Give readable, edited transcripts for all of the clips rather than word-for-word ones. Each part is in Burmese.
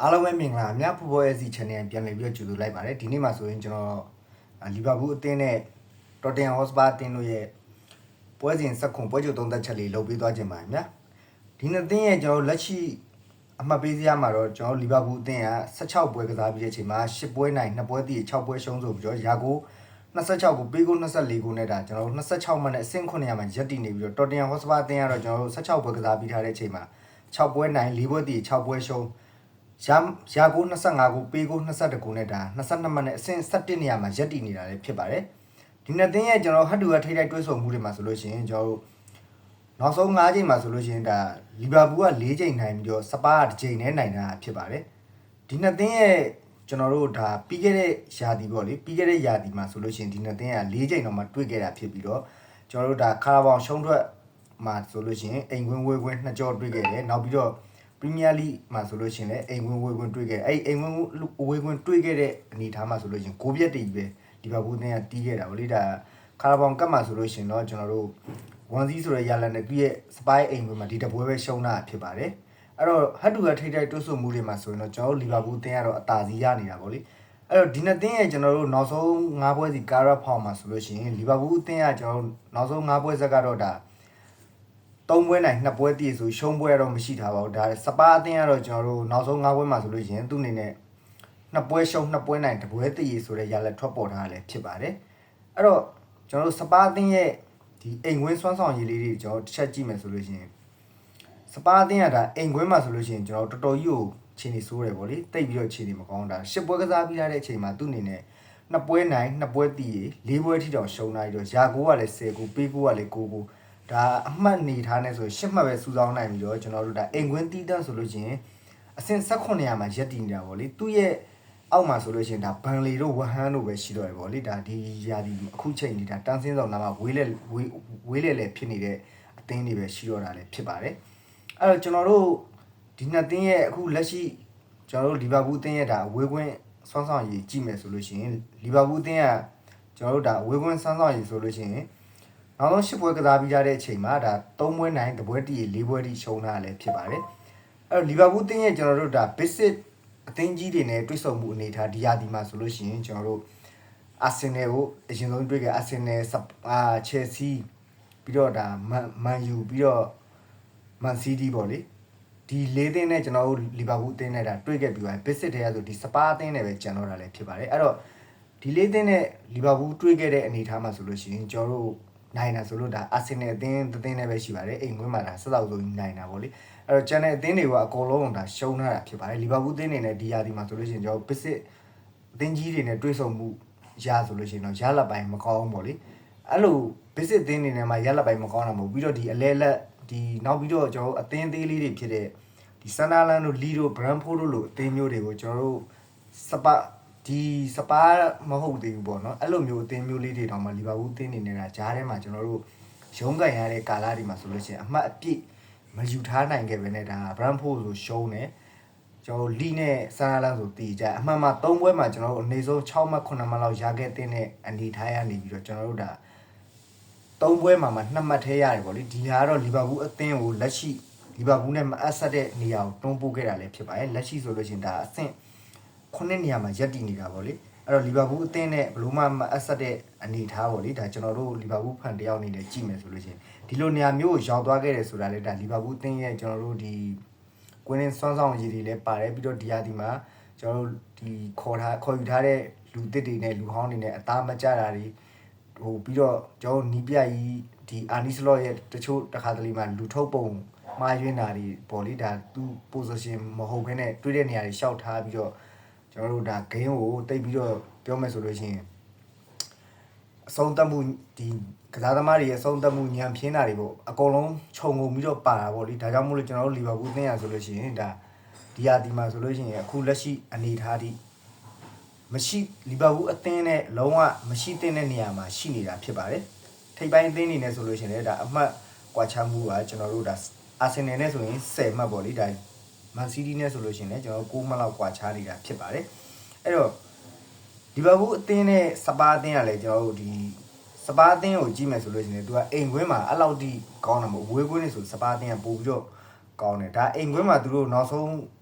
အားလုံးပဲမင်္ဂလာမြတ်ဖူဘောရဲ့စီ channel ပြန်လည်ပြီးတော့ကြိုဆိုလိုက်ပါတယ်ဒီနေ့မှာဆိုရင်ကျွန်တော်လီဗာပူးအသင်းနဲ့တော်တင်ဟော့စပါအသင်းတို့ရဲ့ပွဲစဉ်ဆက်ခွန်ပွဲကြိုသုံးသက်ချက်လေးလုပ်ပေးသွားခြင်းပါဗျာဒီနှစ်သင်းရဲ့ကျွန်တော်လက်ရှိအမှတ်ပေးစရာမှာတော့ကျွန်တော်လီဗာပူးအသင်းက16ပွဲကစားပြီးတဲ့အချိန်မှာ10ပွဲနိုင်2ပွဲတည်6ပွဲရှုံးဆိုပြီးတော့ရာကို26ကိုပေးကို24ကိုနဲ့ဒါကျွန်တော်26မှတ်နဲ့အဆင့်900မှာရက်တည်နေပြီးတော့တော်တင်ဟော့စပါအသင်းကတော့ကျွန်တော်16ပွဲကစားပြီးထားတဲ့အချိန်မှာ6ပွဲနိုင်4ပွဲတည်6ပွဲရှုံးရာကို25ကိုပေးကို22ကိုနဲ့ဒါ22မှတ်နဲ့အဆင့်17နေရာမှာရက်တည်နေတာလည်းဖြစ်ပါတယ်ဒီနှစ်သင်းရဲ့ကျွန်တော်ဟတ်တူကထိတိုက်တွဲဆုံမှုတွေမှာဆိုလို့ရှိရင်ကျွန်တော်နောက်ဆုံး5ချိန်မှာဆိုလို့ရှိရင်ဒါလီဗာပူးက4ချိန်နိုင်ပြီးတော့စပါးက1ချိန်နဲ့နိုင်တာဖြစ်ပါတယ်ဒီနှစ်သင်းရဲ့ကျွန်တော်တို့ဒါပြီးခဲ့တဲ့ရာသီပေါ့လေပြီးခဲ့တဲ့ရာသီမှာဆိုလို့ရှိရင်ဒီနှစ်သင်းက4ချိန်တော့မှတွေ့ခဲ့တာဖြစ်ပြီးတော့ကျွန်တော်တို့ဒါခါရာဘောင်ရှုံးထွက်မှာဆိုလို့ရှိရင်အိမ်ခွင်းဝေးခွင်း2ကြောတွေ့ခဲ့တယ်နောက်ပြီးတော့ပရီးမီးယားလိမှာဆိုလို့ရှိရင်လည်းအိမ်ဝင်ဝေးခွင့်တွေ့ခဲ့အဲ့အိမ်ဝင်ဝေးခွင့်တွေ့ခဲ့တဲ့အနေအထားမှာဆိုလို့ရှိရင်6ပြက်တည်ပဲလီဗာပူးနဲ့တီးခဲ့တာဗောလေဒါခါရာဘောင်ကပ်မှာဆိုလို့ရှိရင်တော့ကျွန်တော်တို့ဝန်စီဆိုတဲ့ရလန်နဲ့သူ့ရဲ့စပိုင်းအိမ်ဝင်မှာဒီတပွဲပဲရှုံးတာဖြစ်ပါတယ်အဲ့တော့ဟတ်တူကထိတိုက်တွတ်ဆုံမှုတွေမှာဆိုရင်တော့ကျွန်တော်တို့လီဗာပူးတင်းကတော့အသာစီးရနေတာဗောလေအဲ့တော့ဒီနှစ်သင်းရဲ့ကျွန်တော်တို့နောက်ဆုံး5ပွဲစီကာရာဖောင်မှာဆိုလို့ရှိရင်လီဗာပူးအသင်းကကျွန်တော်တို့နောက်ဆုံး5ပွဲဆက်ကတော့ဒါ3ပွဲနိုင်2ပွဲတည်ဆိုရှုံးပွဲတော့မရှိထားပါဘူးဒါစပါးအသင်းကတော့ကျွန်တော်တို့နောက်ဆုံး5ပွဲမှာဆိုလို့ရှိရင်သူ့အနေနဲ့2ပွဲရှုံး2ပွဲနိုင်1ပွဲတည်ဆိုတဲ့ရလက်ထွက်ပေါ်ထားတယ်ဖြစ်ပါတယ်အဲ့တော့ကျွန်တော်တို့စပါးအသင်းရဲ့ဒီအိမ်ဝင်းစွမ်းဆောင်ရည်လေးတွေကျွန်တော်တစ်ချက်ကြည့်မယ်ဆိုလို့ရှိရင်စပါးအသင်းကဒါအိမ်ခွင်းမှာဆိုလို့ရှိရင်ကျွန်တော်တော်တော်ကြီးကိုခြေနေဆိုးတယ်ဗောလေတိတ်ပြီးတော့ခြေနေမကောင်းတာ10ပွဲကစားပြီးထားတဲ့အချိန်မှာသူ့အနေနဲ့2ပွဲနိုင်2ပွဲတည်4ပွဲထိတောင်ရှုံးနိုင်တော့ရာကိုကလည်း10ကိုပေးကိုကလည်း9ကိုဒါအမှတ်နေထားနေဆို10မှတ်ပဲစူးစောင်းနိုင်ပြီးတော့ကျွန်တော်တို့ဒါအိမ်ခွင်းတီးတန်းဆိုလို့ရှိရင်အဆင့်1800မှာရက်တည်နေတာဗောလေသူ့ရဲ့အောက်မှာဆိုလို့ရှိရင်ဒါဘန်လီတို့ဝဟန်တို့ပဲရှိတော့တယ်ဗောလေဒါဒီရာဒီအခုချိန်နေတာတန်းစင်းဆောင်နာမှာဝေးလေဖြစ်နေတဲ့အသင်းတွေပဲရှိတော့တာလည်းဖြစ်ပါတယ်အဲ့တော့ကျွန်တော်တို့ဒီနှစ်သင်းရဲ့အခုလက်ရှိကျွန်တော်တို့လီဗာပူးအသင်းရဲ့ဒါဝေးခွင့်ဆွမ်းဆောင်ရည်ကြည့်မယ်ဆိုလို့ရှိရင်လီဗာပူးအသင်းကကျွန်တော်တို့ဒါဝေးခွင့်ဆွမ်းဆောင်ရည်ဆိုလို့ရှိရင်နောက်ဆုံး10ပွဲကစားပြီးကြတဲ့အချိန်မှာဒါ3ပွဲနိုင်1ပွဲတည်4ပွဲတည်ရှုံးတာလည်းဖြစ်ပါတယ်အဲ့တော့လီဗာပူးအသင်းရဲ့ကျွန်တော်တို့ဒါ basic အသင်းကြီးတွေနဲ့တွေ့ဆုံမှုအနေထားဒီရာသီမှာဆိုလို့ရှိရင်ကျွန်တော်တို့အာဆင်နယ်ကိုအရင်ဆုံးတွေ့ခဲ့အာဆင်နယ်ချယ်ဆီပြီးတော့ဒါမန်ယူပြီးတော့မန်စီးတီးပေါ့လေဒီ၄သင်းနဲ့ကျွန်တော်တို့လီဗာပူးအသင်းနဲ့ဒါတွေ့ခဲ့ပြီးပါ basic တွေကဆိုဒီစပါးအသင်းနဲ့ပဲကျန်တော့တာလည်းဖြစ်ပါတယ်အဲ့တော့ဒီ၄သင်းနဲ့လီဗာပူးတွေ့ခဲ့တဲ့အနေထားမှာဆိုလို့ရှိရင်ကျွန်တော်တို့နိုင်တာဆိုလို့ဒါအာဆင်နယ်အသင်းနဲ့ပဲရှိပါတယ်အိမ်ခွင်းမှာဒါဆက်စောက်ဆုံးနိုင်တာပေါ့လေအဲ့တော့ကျန်တဲ့အသင်းတွေကအကုန်လုံးဒါရှုံးထားတာဖြစ်ပါတယ်လီဗာပူးအသင်းနေနဲ့ဒီရာသီမှာဆိုလို့ရှိရင်ကျွန်တော် basic အသင်းကြီးတွေနဲ့တွေ့ဆုံမှုရဆိုလို့ရှိရင်တော့ရလက်ပိုင်းမကောင်းဘူးပေါ့လေအဲ့လို basic အသင်းတွေနဲ့မှရလက်ပိုင်းမကောင်းတာမဟုတ်ပြီးတော့ဒီအလဲလက်ဒီနောက်ပြီးတော့ကျွန်တော်အသင်းသေးလေးတွေဖြစ်တဲ့ဒီဆန်ဒါလန်တို့လီတို့ဘရန်ဖိုးတို့လိုအသင်းမျိုးတွေကိုကျွန်တော်တို့စပါမဟုတ်သေးဘူးပေါ့နော်အဲ့လိုမျိုးအသင်းမျိုးလေးတွေတောင်မှလီဗာပူးအသင်းနေနေတာဂျားထဲမှာကျွန်တော်တို့ရုံးကန်ရတဲ့ကာလာတွေမှာဆိုလို့ရှိရင်အမှတ်အပြည့်မယူထားနိုင်ခဲ့ပဲနဲ့ဒါဘရန်ဖိုးဆိုရှုံးတယ်ကျွန်တော်လီနဲ့ဆန်ဒါလန်ဆိုတည်ကြအမှန်မှ3ပွဲမှာကျွန်တော်တို့အနေဆုံး6မှတ်9မှတ်လောက်ရခဲ့တဲ့အနေထားရနေပြီးတော့ကျွန်တော်တို့ဒါ3ပွဲမှာ2မှတ်ထဲရတယ်ပေါ့လေဒီဟာကတော့လီဗာပူးအသင်းကိုလက်ရှိလီဗာပူးနဲ့မအပ်ဆက်တဲ့နေရာကိုတွန်းပို့ခဲ့တာလည်းဖြစ်ပါတယ်လက်ရှိဆိုလို့ရှိရင်ဒါအဆင့်9နေရာမှာရက်တည်နေတာပေါ့လေအဲ့တော့လီဗာပူးအသင်းနဲ့ဘလို့မှမအပ်ဆက်တဲ့အနေထားပေါ့လေဒါကျွန်တော်တို့လီဗာပူးဖန်တယောက်အနေနဲ့ကြည့်မယ်ဆိုလို့ရှိရင်ဒီလိုနေရာမျိုးကိုရောက်သွားခဲ့တယ်ဆိုတာလေဒါလီဗာပူးအသင်းရဲ့ကျွန်တော်တို့ဒီကွင်းရင်းစွမ်းဆောင်ရည်တွေလည်းပါတယ်ပြီးတော့ဒီရာဒီမှာကျွန်တော်တို့ဒီခေါ်ယူထားတဲ့လူတစ်တွေနဲ့လူဟောင်းတွေနဲ့အသားမကျတာတွေဟိုပြီးတော့ကျွန်တော်နီးပြကြီးဒီအာနီစလော့ရဲ့တချို့တစ်ခါတလေမှာလူထုတ်ပုံမှားယွင်းတာတွေပေါ့လေဒါသူ position မဟုတ်ဘဲနဲ့တွေးတဲ့နေရာတွေရှောက်ထားပြီးတော့ကျွန်တော်တို့ဒါ game ကိုတိတ်ပြီးတော့ပြောမယ်ဆိုလို့ရှိရင်အဆုံးသတ်မှုဒီကစားသမားတွေရဲ့အဆုံးသတ်မှုညံပြင်းတာတွေပေါ့အကုန်လုံးခြုံငုံပြီးတော့ပါတာပေါ့လေဒါကြောင့်မို့လို့ကျွန်တော်တို့လီဗာပူးအသင်းရဆိုလို့ရှိရင်ဒါဒီယာဒီမှာဆိုလို့ရှိရင်အခုလက်ရှိအနေထားထိမရှိလီဗာပူးအသင်းနဲ့လုံးဝမရှိတဲ့နေရာမှာရှိနေတာဖြစ်ပါတယ်ထိပ်ပိုင်းအသင်းတွေနဲ့ဆိုလို့ရှိရင်လည်းဒါအမှတ်ကွာခြားမှုကကျွန်တော်တို့ဒါအာဆင်နယ်နဲ့ဆိုရင်10မှတ်ပေါ့လေဒါမန်စီးတီးနဲ့ဆိုလို့ရှိရင်လည်းကျွန်တော်9မှတ်လောက်ကွာခြားနေတာဖြစ်ပါတယ်အဲ့တော့လီဗာပူးအသင်းနဲ့စပါးအသင်းကလည်းကျွန်တော်တို့ဒီစပါးအသင်းကိုကြည့်မယ်ဆိုလို့ရှိရင်သူကအိမ်ခွင်းမှာအဲ့လောက်ထိကောင်းတာမဟုတ်ဝေးခွင်းနေဆိုစပါးအသင်းကပို့ပြီးတော့ကောင်းတယ်ဒါအိမ်ခွင်းမှာသူတို့နောက်ဆုံး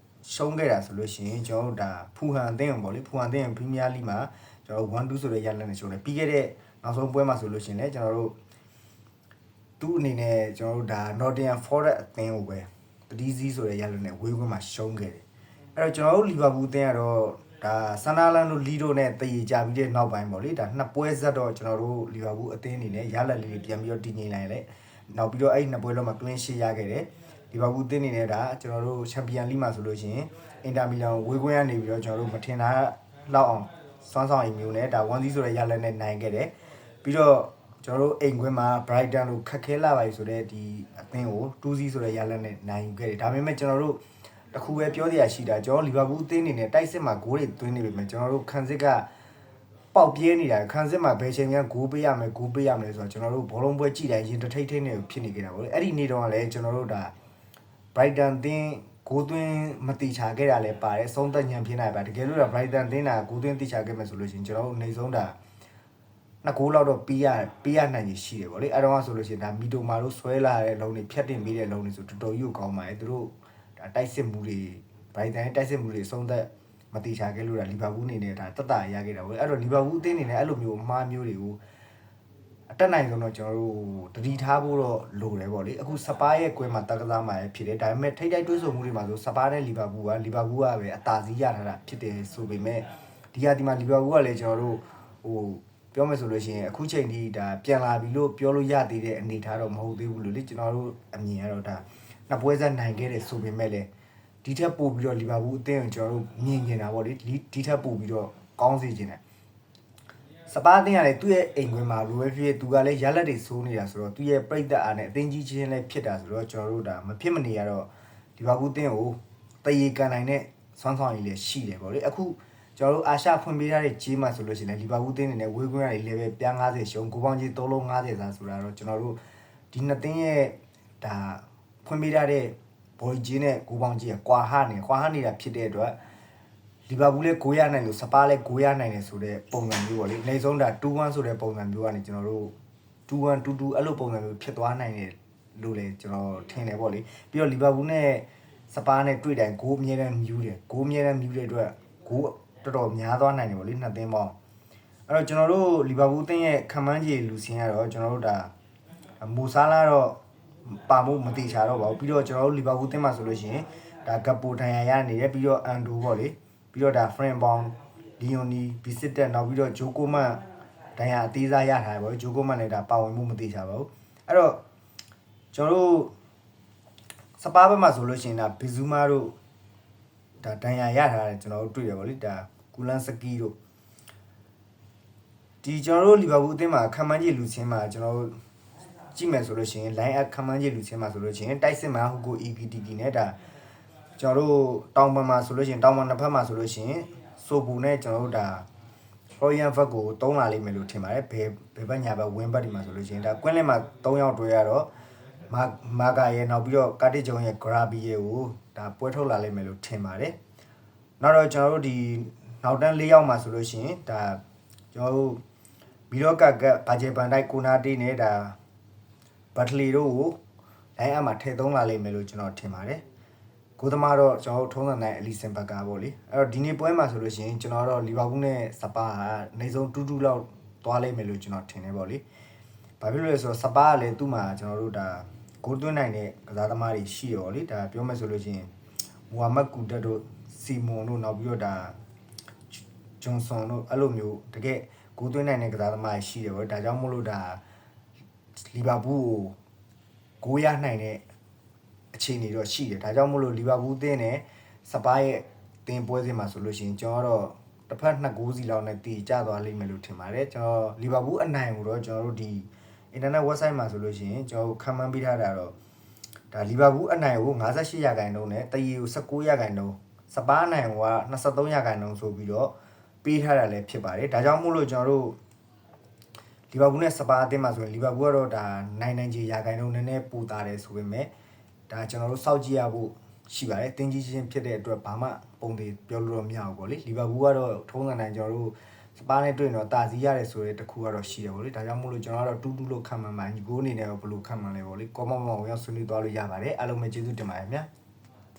ရှုံးခဲ့တာဆိုလို့ရှိရင်ကျွန်တော်တို့ဒါဖူဟန်အသင်းပေါ့လေဖူဟန်အသင်းပရီးမီးယားလိမှာကျွန်တော်တို့1-2ဆိုတဲ့ရလဒ်နဲ့ရှုံးတယ်ပြီးခဲ့တဲ့နောက်ဆုံးပွဲမှာဆိုလို့ရှိရင်လည်းကျွန်တော်တို့သူ့အနေနဲ့ကျွန်တော်တို့ဒါ Nottingham Forest အသင်းကိုပဲ3-0ဆိုတဲ့ရလဒ်နဲ့ဝေးကွင်းမှာရှုံးခဲ့တယ်အဲ့တော့ကျွန်တော်တို့လီဗာပူးအသင်းကတော့ဒါဆန်နာလန်တို့လီဒိုနဲ့တည်ကြပြီးတဲ့နောက်ပိုင်းပေါ့လေဒါနှစ်ပွဲဆက်တော့ကျွန်တော်တို့လီဗာပူးအသင်းအနေနဲ့ရလဒ်လေးတွေပြန်ပြီးတော့တည်ငြိမ်လာတယ်နောက်ပြီးတော့အဲ့နှစ်ပွဲလုံးမှာ clean sheet ရခဲ့တယ်လီဗာပူးအသင်းအနေနဲ့ဒါကျွန်တော်တို့ချန်ပီယံလိမှာဆိုလို့ရှိရင်အင်တာမီလန်ဝေးကွင်းကနေပြီးတော့ကျွန်တော်တို့မထင်တာလောက်အောင်စွမ်းဆောင်ရည်မျိုးနဲ့ဒါ1-0ဆိုတဲ့ရလဒ်နဲ့နိုင်ခဲ့တယ်ပြီးတော့ကျွန်တော်တို့အိမ်ခွင်းမှာ Brighton လို့ခက်ခဲလာပါပြီဆိုတဲ့ဒီအသင်းကို2-0ဆိုတဲ့ရလဒ်နဲ့နိုင်ခဲ့တယ်ဒါပေမဲ့ကျွန်တော်တို့တခုပဲပြောစရာရှိတာကျွန်တော်လီဗာပူးအသင်းအနေနဲ့တိုက်စစ်မှာဂိုးတွေသွင်းနေပြီမဲ့ကျွန်တော်တို့ခံစစ်ကပေါက်ပြဲနေတာခံစစ်မှာဘယ်ချိန်မှဂိုးပေးရမယ်ဂိုးပေးရမယ်ဆိုတော့ကျွန်တော်တို့ဘောလုံးပွဲကြည့်တိုင်းရင်တထိတ်ထိတ်နေဖြစ်နေကြတာပေါ့လေအဲ့ဒီနေ့တော့လည်းကျွန်တော်တို့ဒါ Brighton အသင်းဂိုးသွင်းမတိချခဲ့တာလည်းပါတယ်ဆုံးသက်ညံဖြစ်နေပါတကယ်လို့ဒါ Brighton အသင်းကဂိုးသွင်းတိချခဲ့မယ်ဆိုလို့ရှိရင်ကျွန်တော်တို့နေဆုံးဒါနှစ်ဂိုးလောက်တော့ပေးရနိုင်ရရှိတယ်ဗောလေအဲ့တော့ဆိုလို့ရှိရင်ဒါမီတိုမာတို့ဆွဲလာတဲ့လုံးတွေဖြတ်တင်ပြီးတဲ့လုံးတွေဆိုတော်တော်ကြီးကိုကောင်းပါတယ်သူတို့ဒါတိုက်စစ်မှုတွေ Brighton ရဲ့တိုက်စစ်မှုတွေဆုံးသက်မတိချခဲ့လို့ဒါလီဗာပူးအနေနဲ့ဒါတက်တာရခဲ့တာဗောအဲ့တော့လီဗာပူးအသင်းအနေနဲ့အဲ့လိုမျိုးအမှားမျိုးတွေကိုအတက်နိုင်ဆုံးတော့ကျွန်တော်တို့တတိထားဖို့တော့လိုတယ်ဗောလေအခုစပါးရဲ့ကွဲမှာတက်ကစားမှာဖြစ်တယ်ဒါပေမဲ့ထိတ်တိုက်တွဲဆုံမှုတွေမှာဆိုစပါးနဲ့လီဗာပူးကပဲအသာစီးရထားတာဖြစ်တယ်ဆိုပေမဲ့ဒီဟာဒီမှာလီဗာပူးကလည်းကျွန်တော်တို့ဟိုပြောမယ်ဆိုလို့ရှိရင်အခုချိန်ဒီဒါပြန်လာပြီလို့ပြောလို့ရသေးတဲ့အနေထားတော့မဟုတ်သေးဘူးလို့လေကျွန်တော်တို့အမြင်ကတော့ဒါနှစ်ပွဲဆက်နိုင်ခဲ့တယ်ဆိုပေမဲ့လည်းဒီထက်ပိုပြီးတော့လီဗာပူးအသင်းကိုကျွန်တော်တို့မြင်နေတာဗောလေဒီထက်ပိုပြီးတော့ကောင်းစေချင်တယ်စပါးအသင်းကလည်းသူ့ရဲ့အိမ်ခွင်မှာလိုပဲဖြစ်သူကလည်းရလက်တွေစိုးနေတာဆိုတော့သူ့ရဲ့ပြိတ္တအားနဲ့အသင်းကြီးချင်းလည်းဖြစ်တာဆိုတော့ကျွန်တော်တို့ဒါမဖြစ်မနေရတော့လီဗာပူးအသင်းကိုတရေကန်နိုင်တဲ့စွမ်းဆောင်ရည်လည်းရှိတယ်ဗောလေအခုကျွန်တော်တို့အာရှဖွင့်ပေးထားတဲ့ဂျေးမှာဆိုလို့ရှိရင်လီဗာပူးအသင်းအနေနဲ့ဝေးကွင်းကနေ level ပြား90ရှုံးကိုပေါင်းကြီး3လုံး90စားဆိုတာတော့ကျွန်တော်တို့ဒီနှစ်သင်းရဲ့ဒါဖွင့်ပေးထားတဲ့ဘော်ဂျီနဲ့ကိုပေါင်းကြီးကွာဟနေတာဖြစ်တဲ့အတွက်လီဗာပူးလည်းဂိုးရနိုင်လို့စပါးလည်းဂိုးရနိုင်တယ်ဆိုတဲ့ပုံစံမျိုးပေါ့လေနေဆုံးဒါ2-1ဆိုတဲ့ပုံစံမျိုးကနေကျွန်တော်တို့2-1 2-2အဲ့လိုပုံစံမျိုးဖြစ်သွားနိုင်တယ်လို့လည်းကျွန်တော်ထင်တယ်ပေါ့လေပြီးတော့လီဗာပူးနဲ့စပါးနဲ့တွေ့တိုင်းဂိုးအမြဲတမ်းမြူးတဲ့အတွက်ဂိုးတော်တော်များသွားနိုင်တယ်ပေါ့လေနှစ်သင်းပေါင်းအဲ့တော့ကျွန်တော်တို့လီဗာပူးအသင်းရဲ့ခံမှန်းခြေလူစင်းကတော့ကျွန်တော်တို့ဒါမိုဆာလာတော့ပါဖို့မတိချာတော့ပါဘူးပြီးတော့ကျွန်တော်တို့လီဗာပူးအသင်းမှာဆိုလို့ရှိရင်ဒါဂပ်ပိုဒန်ယာရနေတယ်ပြီးတော့အန်ဒိုပေါ့လေပြီးတော့ဒါဖရင်ဘောင်လီယိုနီဘီစစ်တက်နောက်ပြီးတော့ဂျိုကိုမန်ဒန်ယာအသေးစားရထားတယ်ပေါ့ဂျိုကိုမန်လည်းဒါပါဝင်မှုမတိချာပါဘူးအဲ့တော့ကျွန်တော်တို့စပါးဘက်မှာဆိုလို့ရှိရင်ဒါဘီဇူမာတို့ဒါဒန်ယာရထားတယ်ကျွန်တော်တို့တွေ့တယ်ဗောလေဒါကူလန်စကီတို့ဒီကျွန်တော်တို့လီဗာပူးအသင်းမှာခံမှန်းခြေလူချင်းမှာကျွန်တော်တို့ကြည့်မယ်ဆိုလို့ရှိရင် line up ခံမှန်းခြေလူချင်းမှာဆိုလို့ရှိရင်တိုက်စစ်မှာဟူကို EPTP နဲ့ဒါကျွန်တော်တို့တောင်ပံမှာဆိုလို့ရှိရင်တောင်ပံနှစ်ဖက်မှာဆိုလို့ရှိရင်ဆိုဘူနဲ့ကျွန်တော်တို့ဒါ Royal Fat ကိုတုံးလာလိမ့်မယ်လို့ထင်ပါတယ်ဘယ်ဘက်ညာဘက်ဝင်းဘက်ဒီမှာဆိုလို့ရှိရင်ဒါကွင်းလင်းမှာ3ယောက်တွဲရတော့မာကာရဲ့နောက်ပြီးတော့ကာတီဂျုံရဲ့ Grabi ရဲ့ကိုဒါပွဲထုတ်လာလိမ့်မယ်လို့ထင်ပါတယ်နောက်တော့ကျွန်တော်တို့ဒီနောက်တန်း၄ယောက်မှာဆိုလို့ရှိရင်ဒါကျွန်တော်တို့ဘီရော့ကကဘာဂျေပန်တိုက်ကိုနာတီနဲ့ဒါဘတ်လီတို့ကိုလိုင်းအမှာထည့်သုံးလာလိမ့်မယ်လို့ကျွန်တော်ထင်ပါတယ်ကိုသမားတော့ကျွန်တော်တို့ထုံးစံတိုင်းအလီစင်ဘတ်ကာပေါ့လေအဲ့တော့ဒီနေ့ပွဲမှာဆိုလို့ရှိရင်ကျွန်တော်တို့လီဗာပူးနဲ့စပါးကနေဆုံး2-2လောက်သွားလိမ့်မယ်လို့ကျွန်တော်ထင်တယ်ပေါ့လေဘာဖြစ်လို့လဲဆိုတော့စပါးကလည်းသူ့မှာကျွန်တော်တို့ဒါဂိုးသွင်းနိုင်တဲ့ကစားသမားတွေရှိရောလေဒါပြောမယ်ဆိုလို့ရှိရင်မူဟာမက်ကူတက်တို့စီမွန်တို့နောက်ပြီးတော့ဒါဂျွန်ဆန်တို့အဲ့လိုမျိုးတကယ်ဂိုးသွင်းနိုင်တဲ့ကစားသမားတွေရှိတယ်ပေါ့ဒါကြောင့်မို့လို့ဒါလီဗာပူးကိုဂိုးရနိုင်တဲ့အခြေအနေတော့ရှိတယ်ဒါကြောင့်မို့လို့လီဗာပူးအသင်းနဲ့စပါးရဲ့တင်ပွဲစဉ်မှာဆိုလို့ရှိရင်ကျွန်တော်တော့တစ်ဖက်2ဂိုးစီလောက်နဲ့တည်ကြသွားလိမ့်မယ်လို့ထင်ပါတယ်ကျွန်တော်လီဗာပူးအနိုင်ကိုတော့ကျွန်တော်တို့ဒီ internet website မှာဆိုလို့ရှိရင်ကျွန်တော်ခံမှန်းပေးထားတာတော့ဒါလီဗာပူးအနိုင်ကို58%နဲ့တရီကို19%စပါးအနိုင်ကိုက23%ဆိုပြီးတော့ပေးထားတာလည်းဖြစ်ပါတယ်ဒါကြောင့်မို့လို့ကျွန်တော်တို့လီဗာပူးနဲ့စပါးအသင်းမှာဆိုရင်လီဗာပူးကတော့ဒါနိုင်ကြီးရာခိုင်နှုန်းနည်းနည်းပိုတာတယ်ဆိုပေမဲ့ဒါကျွန်တော်တို့စောင့်ကြည့်ရဖို့ရှိပါတယ်တင်းကြီးချင်းဖြစ်တဲ့အတွက်ဘာမှပုံတွေပြောလို့တော့မရဘူးပေါ့လေလီဗာပူးကတော့ထုံးစံတိုင်းကျွန်တော်တို့စပါးနဲ့တွေ့ရင်တော့တာစီရတယ်ဆိုတဲ့တခုကတော့ရှိတယ်ပေါ့လေဒါကြောင့်မို့လို့ကျွန်တော်ကတော့2-2လို့ခံမှန်းပါညီကိုအနေနဲ့တော့ဘယ်လိုခံမှန်းလဲပေါ့လေ comment မှာဝင်ရောက်ဆွေးနွေးသွားလို့ရပါတယ်အားလုံးပဲကျေးဇူးတင်ပါတယ်ခင်ဗျာ